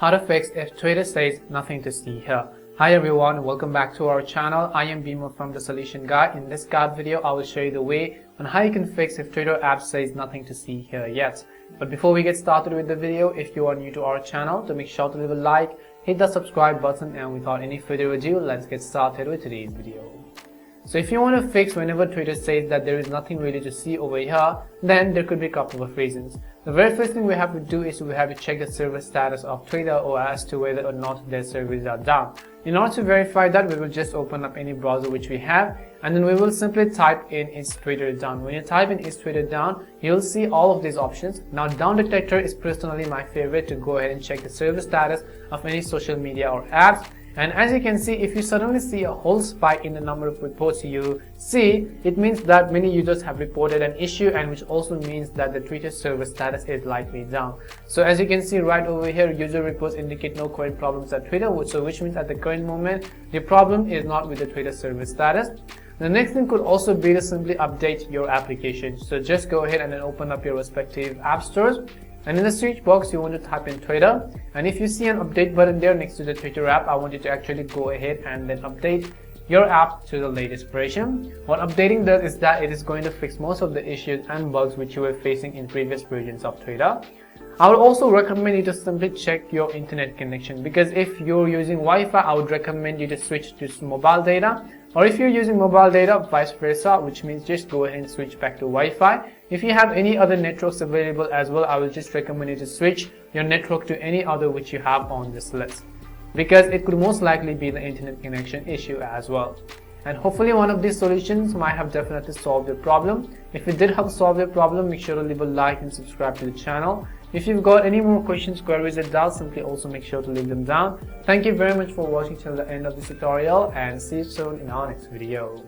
How to fix if Twitter says nothing to see here. Hi everyone, welcome back to our channel. I am Beamer from The Solution Guide. In this guide video, I will show you the way on how you can fix if Twitter app says nothing to see here yet. But before we get started with the video, if you are new to our channel, to make sure to leave a like, hit the subscribe button, and without any further ado, let's get started with today's video. So if you want to fix whenever Twitter says that there is nothing really to see over here, then there could be a couple of reasons. The very first thing we have to do is we have to check the server status of Twitter or as to whether or not their servers are down. In order to verify that, we will just open up any browser which we have, and then we will simply type in "is Twitter down." When you type in "is Twitter down," you'll see all of these options. Now, down detector is personally my favorite to go ahead and check the server status of any social media or apps. And as you can see, if you suddenly see a whole spike in the number of reports you see, it means that many users have reported an issue, and which also means that the Twitter server status is likely down. So as you can see right over here, user reports indicate no current problems at Twitter, so which means at the current moment, the problem is not with the Twitter server status. The next thing could also be to simply update your application. So just go ahead and then open up your respective app stores. And in the search box, you want to type in Twitter, and if you see an update button there next to the Twitter app, I want you to actually go ahead and then update your app to the latest version. What updating does is that it is going to fix most of the issues and bugs which you were facing in previous versions of Twitter. I would also recommend you to simply check your internet connection, because if you're using Wi-Fi, I would recommend you to switch to mobile data, or if you're using mobile data, vice versa, which means just go ahead and switch back to Wi-Fi. If you have any other networks available as well, I will just recommend you to switch your network to any other which you have on this list, because it could most likely be the internet connection issue as well. And hopefully one of these solutions might have definitely solved your problem. If it did help solve your problem, make sure to leave a like and subscribe to the channel. If you've got any more questions, queries, or doubts, simply also make sure to leave them down. Thank you very much for watching till the end of this tutorial, and see you soon in our next video.